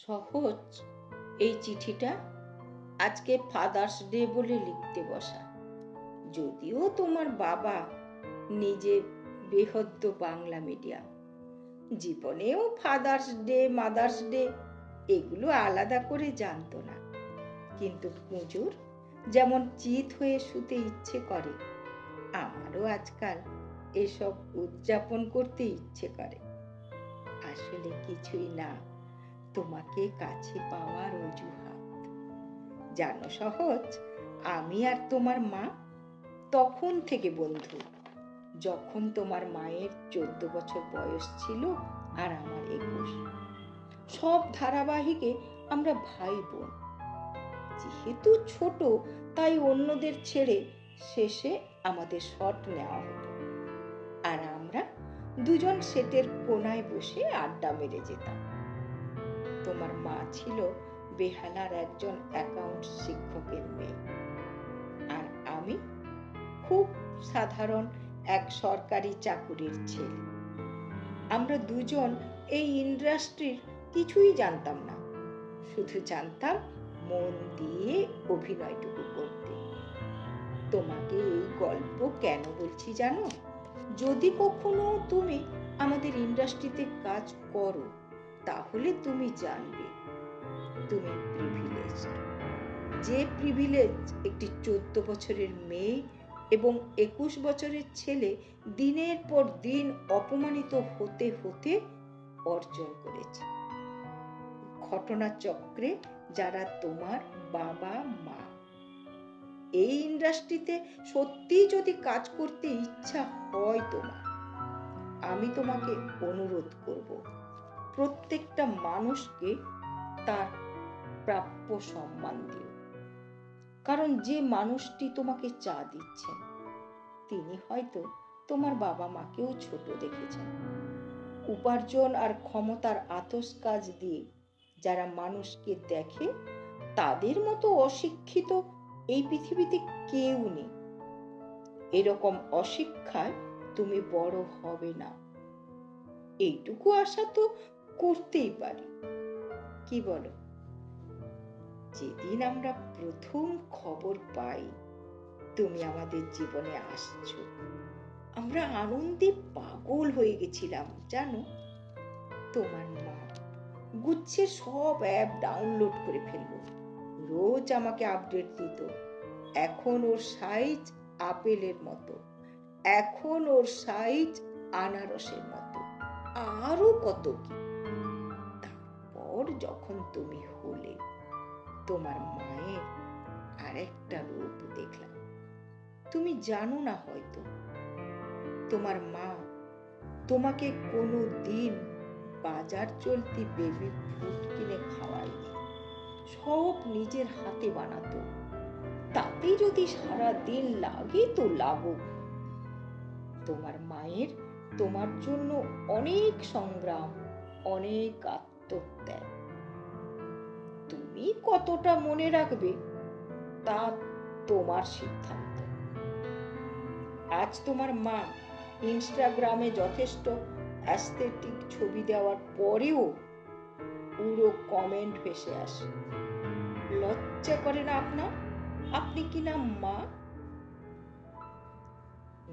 সহজ এই চিঠিটা আজকে ফাদার্স ডে বলে লিখতে বসা। যদিও তোমার বাবা নিজে বেহদ্দ বাংলা মিডিয়াম, জীবনেও ফাদার্স ডে মাদার্স ডে এগুলো আলাদা করে জানতো না, কিন্তু পুজোর যেমন চিত হয়ে শুতে ইচ্ছে করে, আমারও আজকাল এসব উদযাপন করতে ইচ্ছে করে। আসলে কিছুই না, তোমাকে কাছে পাওয়ার অজুহাত। জানো সহজ, আমি আর তোমার মা তখন থেকে বন্ধু, যখন তোমার মায়ের 14 বছর বয়স ছিল আর আমার 21। সব ধারাবাহিকে আমরা ভাই বোন। যেহেতু ছোট, তাই অন্যদের ছেড়ে শেষে আমাদের শট নেওয়া হতো, আর আমরা দুজন সেটের কোনায় বসে আড্ডা মেরে যেতাম। তোমার মা ছিল বেহালার একজন অ্যাকাউন্ট শিক্ষকের মেয়ে, আর আমি খুব সাধারণ এক সরকারি চাকুরির ছেলে। আমরা দুজন এই ইন্ডাস্ট্রির কিছুই জানতাম না, শুধু জানতাম মন দিয়ে অভিনয়টুকু করতে। তোমাকে এই গল্প কেন বলছি জানো? যদি কখনো তুমি আমাদের ইন্ডাস্ট্রিতে কাজ করো, তাহলে তুমি জানবে তুমি প্রিভিলেজড। যে প্রিভিলেজ একটি 14 বছরের মেয়ে এবং 21 বছরের ছেলে দিনের পর দিন অপমানিত হতে হতে অর্জন করেছে। ঘটনাচক্রে যারা তোমার বাবা মা। এই ইন্ডাস্ট্রিতে সত্যি যদি কাজ করতে ইচ্ছা হয় তোমার, আমি তোমাকে অনুরোধ করব, প্রত্যেকটা মানুষকে তার প্রাপ্য সম্মান দিও। কারণ যে মানুষটি তোমাকে চা দিচ্ছেন, তিনি হয়তো তোমার বাবা মাকেও ছোট দেখেছেন। উপার্জন আর ক্ষমতার আতস কাজ দিয়ে যারা মানুষকে দেখে, তাদের মতো অশিক্ষিত এই পৃথিবীতে কেউ নেই। এরকম অশিক্ষায় তুমি বড় হবে না, এইটুকু আশা তো করতেই পারি। কি বলো? যেদিন আমরা প্রথম খবর পাই তুমি আমাদের জীবনে আসছো, আমরা আনন্দে পাগল হয়ে গেছিলাম জানো। তোমার মা গুচ্ছের সব অ্যাপ ডাউনলোড করে ফেললো, রোজ আমাকে আপডেট দিত। এখন ওর সাইজ আপেলের মতো, এখন ওর সাইজ আনারসের মতো, আরো কত কি। তারপর যখন তুমি হলে, তোমার মায়ের আরেকটা রূপ দেখলাম। তুমি জানো না হয়তো, তোমার মা তোমাকে কোনো দিন বাজার চলতি বেবি ফুড কিনে খাওয়ায়নি। সব নিজের হাতে বানাতো, তাতে যদি সারা দিন লাগে তো লাগুক। তোমার মায়ের তোমার জন্য অনেক সংগ্রাম, অনেক আত্মত্যাগ। তুমি কতটা মনে রাখবে তা তোমার সিদ্ধান্ত। আজ তোমার মা ইনস্টাগ্রামে যথেষ্ট অ্যাস্থেটিক ছবি দেওয়ার পরেও পুরো কমেন্ট ভেসে আসে, লজ্জা করে না আপনার? আপনি কি না মা?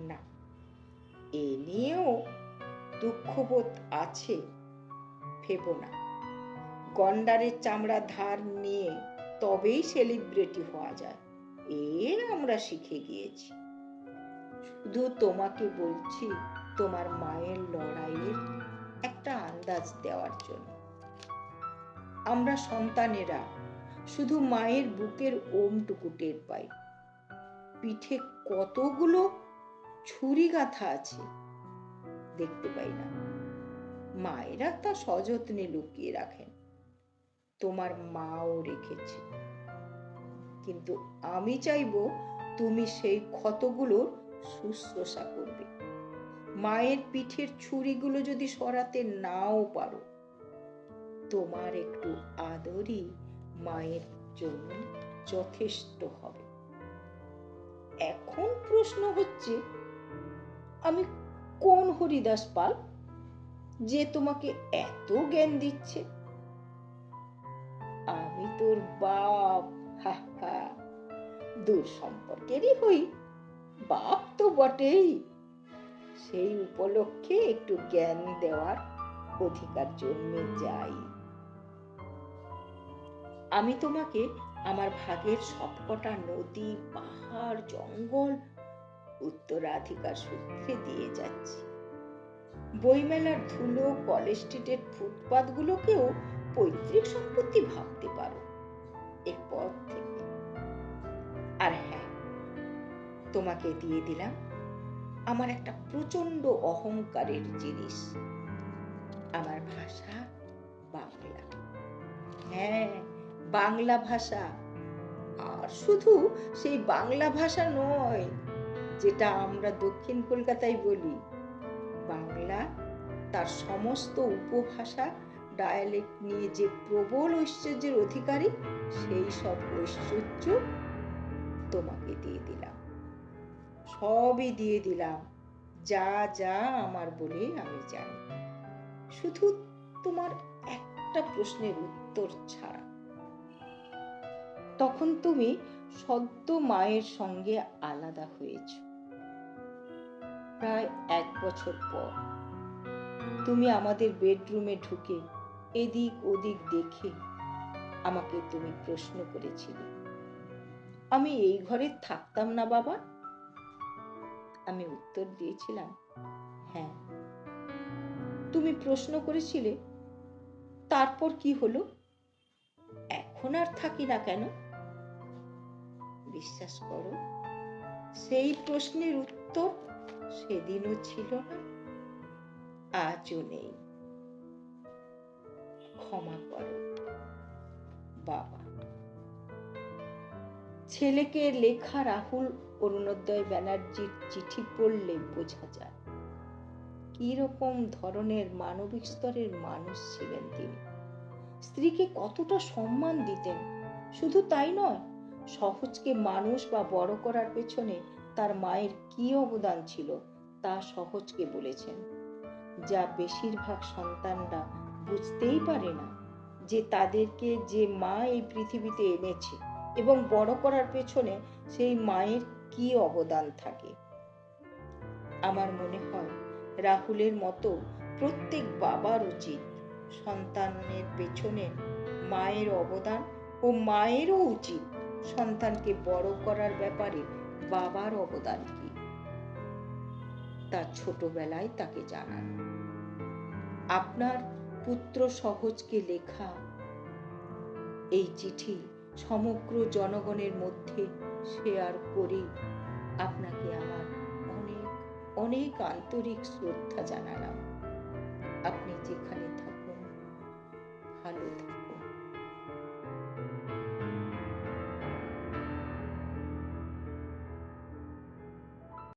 না, এ নিয়েও দুঃখবোধ আছে, ভেবো না। গন্ডারের চামড়া ধার নিয়ে তবেই সেলিব্রিটি হওয়া যায়, আমরা শিখে গিয়েছি। শুধু তোমাকে বলছি তোমার মায়ের লড়াইয়ের একটা আন্দাজ দেওয়ার জন্য। আমরা সন্তানেরা শুধু মায়ের বুকের ওমটুকু টের পাই, পিঠে কতগুলো ছুরি গাঁথা আছে দেখতে পাই না। মায়েরা তা সযত্নে লুকিয়ে রাখেন, তোমার মাও রেখেছে। কিন্তু আমি চাইবো তুমি সেই ক্ষতগুলোর শুশ্রূষা করবে। মায়ের পিঠের ছুরিগুলো যদি সরাতে নাও পারো, তোমার একটু আদরই মায়ের জন্য যথেষ্ট হবে। এখন প্রশ্ন হচ্ছে, আমি কোন হরিদাস পাল যে তোমাকে এত জ্ঞান দিচ্ছে? রাহুর বাপ। হা হা, দূর সম্পর্কেরই হই, বাপ তো বটেই। সেই উপলক্ষে একটু জ্ঞান দেওয়ার অধিকার জন্মে যায়। আমি তোমাকে আমার ভাগের সবকটা নদী, পাহাড়, জঙ্গল উত্তরাধিকার সূত্রে দিয়ে যাচ্ছি। বইমেলার ধুলো, কলেজ স্ট্রিটের ফুটপাত গুলোকেও পৈতৃক সম্পত্তি ভাবতে পারো এরপর থেকে। আর হ্যাঁ, তোমাকে দিয়ে দিলাম আমার একটা প্রচন্ড অহংকারের জিনিস, আমার ভাষা বাংলা। হ্যাঁ, বাংলা ভাষা। আর শুধু সেই বাংলা ভাষা নয় যেটা আমরা দক্ষিণ কলকাতায় বলি, বাংলা তার সমস্ত উপভাষা, ডায়ালেক্ট নিয়ে যে প্রবল ঐশ্বর্যের অধিকারী, সেই সব ঐশ্বর্য তোমাকে দিয়ে দিলাম। সবই দিয়ে দিলাম, যা যা আমার বলে আমি জানি, শুধু তোমার একটা প্রশ্নের উত্তর ছাড়া। তখন তুমি সদ্য মায়ের সঙ্গে আলাদা হয়েছ। প্রায় 1 বছর পর তুমি আমাদের বেডরুমে ঢুকে এদিক ওদিক দেখে আমাকে তুমি প্রশ্ন করেছিলে, আমি এই ঘরে থাকতাম না বাবা? আমি উত্তর দিয়েছিলাম, হ্যাঁ। তুমি প্রশ্ন করেছিলে, তারপর কি হলো? এখন আর থাকি না কেন? বিশ্বাস করো, সেই প্রশ্নের উত্তর সেদিনও ছিল না, আজও নেই। ক্ষমা করো বাবা। ছেলেকে লেখা রাহুল অরুণোদয় ব্যানার্জির চিঠি পড়লে বোঝা যায় কি রকম ধরনের মানবিক স্তরের মানুষ ছিলেন তিনি। স্ত্রীকে কতটা সম্মান দিতেন, শুধু তাই নয়, সহজকে মানুষ বা বড় করার পেছনে তার মায়ের কি অবদান ছিল তা সহজকে বলেছেন, যা বেশিরভাগ সন্তানরা বুঝতেই পারে না, যে তাদেরকে যে মা এই পৃথিবীতে এনেছে এবং বড় করার পেছনে সেই মায়ের কি অবদান থাকে। আমার মনে হয় রাহুলের মতো প্রত্যেক বাবার উচিত সন্তানের পেছনে মায়ের অবদান, ও মায়েরও উচিত সন্তানকে বড় করার ব্যাপারে বাবার অবদান কি তা ছোটবেলায় তাকে জানান। আপনার পুত্র সহজকে লেখা এই চিঠি সমগ্র জনগণের মধ্যে শেয়ার করি আপনাকে আমার অনেক অনেক আন্তরিক শ্রদ্ধা জানালাম। আপনি যেখানে